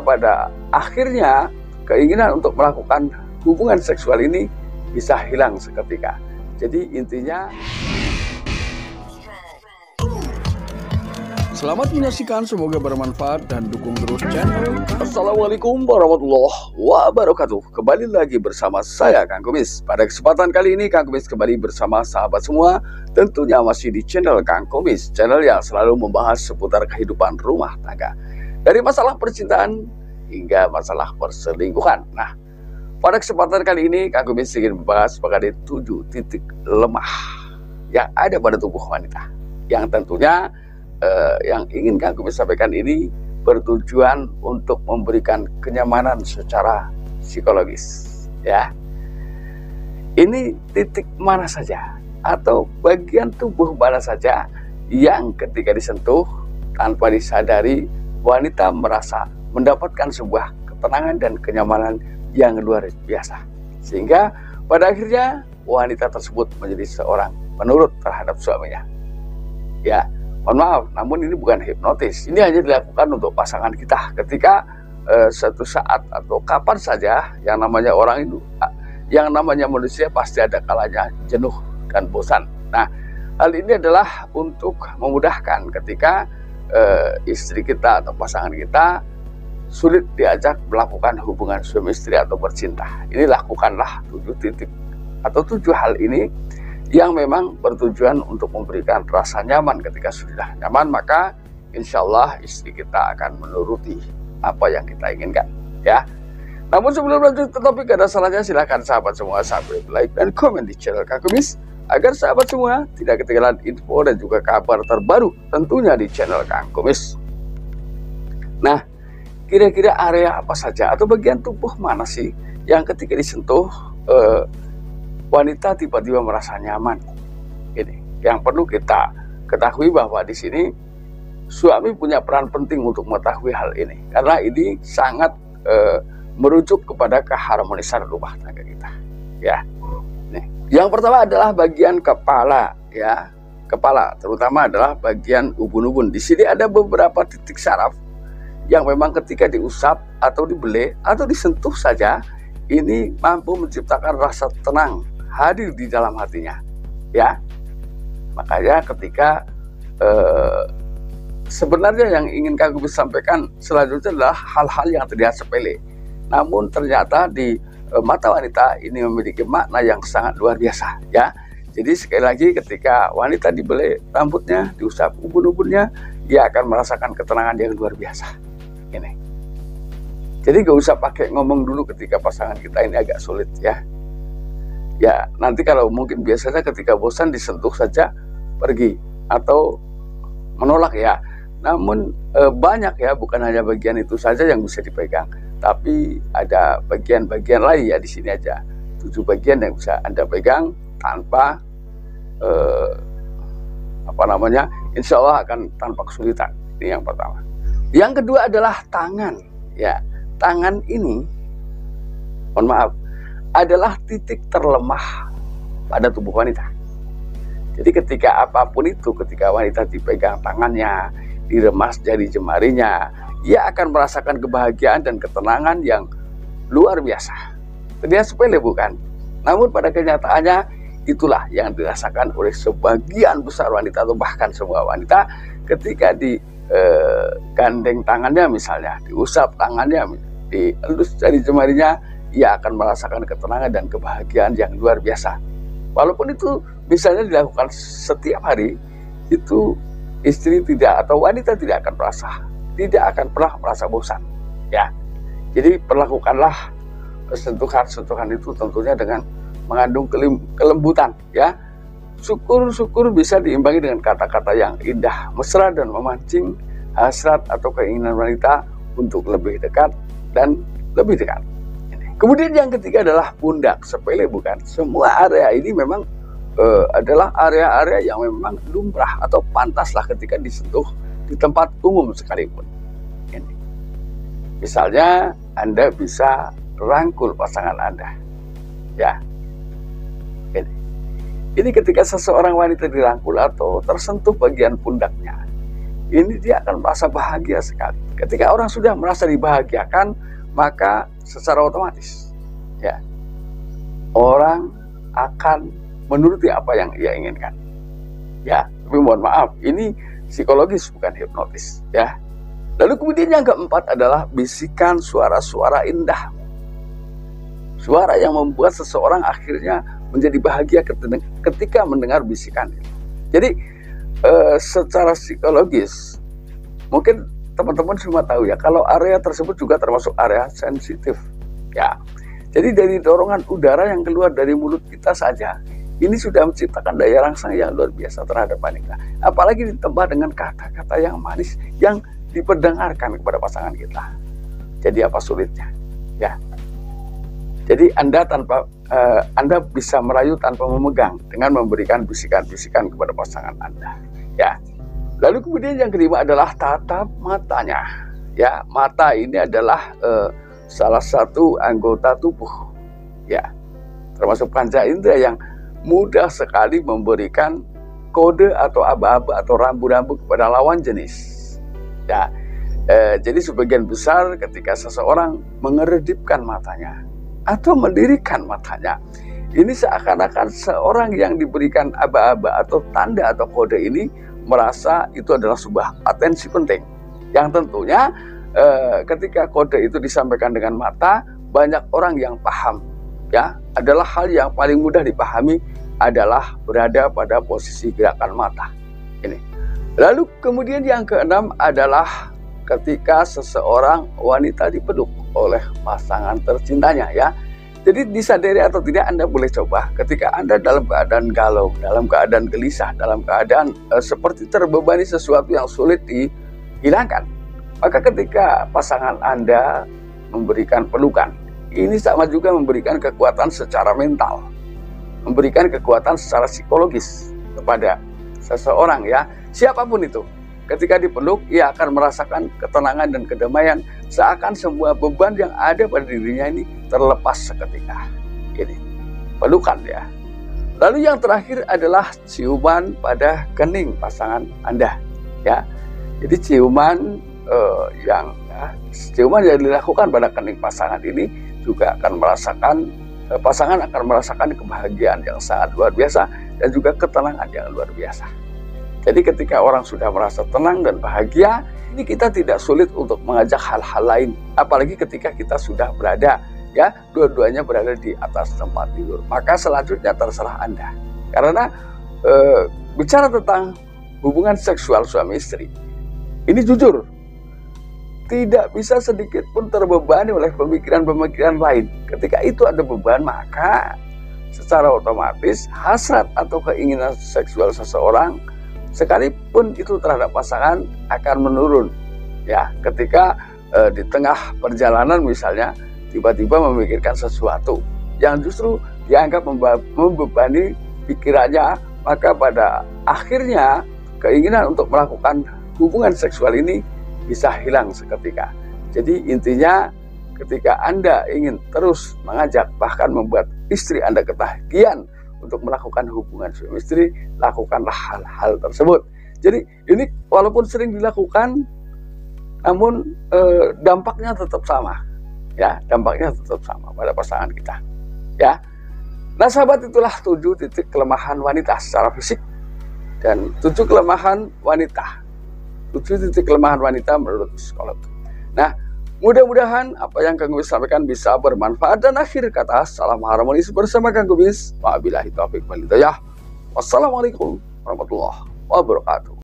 pada akhirnya keinginan untuk melakukan hubungan seksual ini bisa hilang seketika. Jadi intinya, selamat menyaksikan, semoga bermanfaat dan dukung terus channel. Assalamualaikum warahmatullahi wabarakatuh. Kembali lagi bersama saya Kang Kumis. Pada kesempatan kali ini Kang Kumis kembali bersama sahabat semua, tentunya masih di channel Kang Kumis, channel yang selalu membahas seputar kehidupan rumah tangga, dari masalah percintaan hingga masalah perselingkuhan. Nah, pada kesempatan kali ini Kang Kumis ingin membahas mengenai 7 titik lemah yang ada pada tubuh wanita, yang tentunya yang ingin Kang Kumis sampaikan ini bertujuan untuk memberikan kenyamanan secara psikologis, ya. Ini titik mana saja atau bagian tubuh mana saja yang ketika disentuh tanpa disadari wanita merasa mendapatkan sebuah ketenangan dan kenyamanan yang luar biasa, sehingga pada akhirnya wanita tersebut menjadi seorang penurut terhadap suaminya, ya. Mohon maaf, namun ini bukan hipnotis. Ini hanya dilakukan untuk pasangan kita ketika suatu saat atau kapan saja yang namanya orang itu, yang namanya manusia pasti ada kalanya jenuh dan bosan. Nah, hal ini adalah untuk memudahkan ketika istri kita atau pasangan kita sulit diajak melakukan hubungan suami istri atau bercinta. Ini lakukanlah 7 titik atau 7 hal ini yang memang bertujuan untuk memberikan rasa nyaman. Ketika sudah nyaman, maka insya Allah istri kita akan menuruti apa yang kita inginkan, ya. Namun sebelum lanjut ke topik, ada salahnya silahkan sahabat semua subscribe, like, dan komen di channel Kang Kumis, agar sahabat semua tidak ketinggalan info dan juga kabar terbaru tentunya di channel Kang Kumis. Nah, kira-kira area apa saja atau bagian tubuh mana sih yang ketika disentuh wanita tiba-tiba merasa nyaman? Ini yang perlu kita ketahui, bahwa di sini suami punya peran penting untuk mengetahui hal ini, karena ini sangat merujuk kepada keharmonisan rumah tangga kita, ya. Nih, yang pertama adalah bagian kepala, ya. Kepala terutama adalah bagian ubun-ubun. Di sini ada beberapa titik saraf yang memang ketika diusap atau dibelai atau disentuh saja, ini mampu menciptakan rasa tenang hadir di dalam hatinya, ya. Makanya ketika sebenarnya yang ingin Kang Kumis sampaikan selanjutnya adalah hal-hal yang terlihat sepele, namun ternyata di mata wanita ini memiliki makna yang sangat luar biasa, ya. Jadi sekali lagi, ketika wanita dibelai rambutnya, diusap ubun-ubunnya, dia akan merasakan ketenangan yang luar biasa. Ini. Jadi gak usah pakai ngomong dulu ketika pasangan kita ini agak sulit, ya. Ya, nanti kalau mungkin biasanya ketika bosan disentuh saja pergi atau menolak, ya. Namun banyak, ya, bukan hanya bagian itu saja yang bisa dipegang, tapi ada bagian-bagian lain, ya. Di sini aja 7 bagian yang bisa Anda pegang tanpa insya Allah akan tanpa kesulitan. Ini yang pertama. Yang kedua adalah tangan, ya. Tangan ini, mohon maaf, adalah titik terlemah pada tubuh wanita. Jadi ketika apapun itu, ketika wanita dipegang tangannya, diremas jari jemarinya, ia akan merasakan kebahagiaan dan ketenangan yang luar biasa. Terlihat sepele, bukan? Namun pada kenyataannya itulah yang dirasakan oleh sebagian besar wanita atau bahkan semua wanita ketika digandeng tangannya, misalnya diusap tangannya, dielus jari jemarinya, ia akan merasakan ketenangan dan kebahagiaan yang luar biasa. Walaupun itu misalnya dilakukan setiap hari, itu istri tidak atau wanita tidak akan pernah merasa bosan, ya. Jadi perlakukanlah sentuhan-sentuhan itu tentunya dengan mengandung kelembutan, ya. Syukur-syukur bisa diimbangi dengan kata-kata yang indah, mesra, dan memancing hasrat atau keinginan wanita untuk lebih dekat dan lebih dekat. Kemudian yang ketiga adalah pundak. Sepele, bukan? Semua area ini memang adalah area-area yang memang lumrah atau pantaslah ketika disentuh di tempat umum sekalipun. Ini. Misalnya Anda bisa rangkul pasangan Anda, ya. Ini ketika seseorang wanita dirangkul atau tersentuh bagian pundaknya, ini dia akan merasa bahagia sekali. Ketika orang sudah merasa dibahagiakan, maka secara otomatis ya orang akan menuruti apa yang ia inginkan. Ya, tapi mohon maaf, ini psikologis bukan hipnotis ya. Lalu kemudian yang keempat adalah bisikan suara-suara indah. Suara yang membuat seseorang akhirnya menjadi bahagia ketika mendengar bisikan. Jadi secara psikologis mungkin teman-teman semua tahu ya, kalau area tersebut juga termasuk area sensitif ya. Jadi dari dorongan udara yang keluar dari mulut kita saja, ini sudah menciptakan daya rangsang yang luar biasa terhadap wanita. Apalagi ditambah dengan kata-kata yang manis yang diperdengarkan kepada pasangan kita. Jadi apa sulitnya ya. Jadi Anda bisa merayu tanpa memegang dengan memberikan bisikan-bisikan kepada pasangan Anda ya. Lalu kemudian yang kelima adalah tatap matanya ya. Mata ini adalah salah satu anggota tubuh ya, termasuk panca indera yang mudah sekali memberikan kode atau aba-aba atau rambu-rambu kepada lawan jenis ya. Jadi sebagian besar ketika seseorang mengeredipkan matanya atau mendirikan matanya, ini seakan-akan seorang yang diberikan aba-aba atau tanda atau kode ini merasa itu adalah sebuah atensi penting, yang tentunya ketika kode itu disampaikan dengan mata, banyak orang yang paham ya. Adalah hal yang paling mudah dipahami adalah berada pada posisi gerakan mata ini. Lalu kemudian yang keenam adalah ketika seseorang wanita dipeluk oleh pasangan tercintanya ya. Jadi disadari atau tidak, Anda boleh coba ketika Anda dalam keadaan galau, dalam keadaan gelisah, dalam keadaan seperti terbebani sesuatu yang sulit dihilangkan. Maka ketika pasangan Anda memberikan pelukan, ini sama juga memberikan kekuatan secara mental, memberikan kekuatan secara psikologis kepada seseorang ya, siapapun itu. Ketika dipeluk, ia akan merasakan ketenangan dan kedamaian, seakan semua beban yang ada pada dirinya ini terlepas seketika. Ini pelukan ya. Lalu yang terakhir adalah ciuman pada kening pasangan Anda ya. Jadi ciuman ciuman yang dilakukan pada kening pasangan ini juga akan merasakan, pasangan akan merasakan kebahagiaan yang sangat luar biasa dan juga ketenangan yang luar biasa. Jadi ketika orang sudah merasa tenang dan bahagia, ini kita tidak sulit untuk mengajak hal-hal lain. Apalagi ketika kita sudah berada, ya, dua-duanya berada di atas tempat tidur. Maka selanjutnya terserah Anda. Karena bicara tentang hubungan seksual suami istri, ini jujur, tidak bisa sedikit pun terbebani oleh pemikiran-pemikiran lain. Ketika itu ada beban, maka secara otomatis hasrat atau keinginan seksual seseorang sekalipun itu terhadap pasangan akan menurun ya. Ketika di tengah perjalanan misalnya tiba-tiba memikirkan sesuatu yang justru dianggap membebani pikirannya, maka pada akhirnya keinginan untuk melakukan hubungan seksual ini bisa hilang seketika. Jadi intinya ketika Anda ingin terus mengajak bahkan membuat istri Anda ketagihan untuk melakukan hubungan suami istri, lakukanlah hal-hal tersebut. Jadi ini walaupun sering dilakukan, namun dampaknya tetap sama, ya, dampaknya tetap sama pada pasangan kita, ya. Nah sahabat, itulah 7 titik kelemahan wanita secara fisik dan 7 kelemahan wanita, 7 titik kelemahan wanita menurut psikolog. Nah, mudah-mudahan apa yang Kang Kumis sampaikan bisa bermanfaat, dan akhir kata salam harmonis bersama Kang Kumis. Wabillahi taufiq wal hidayah. Wassalamualaikum warahmatullahi wabarakatuh.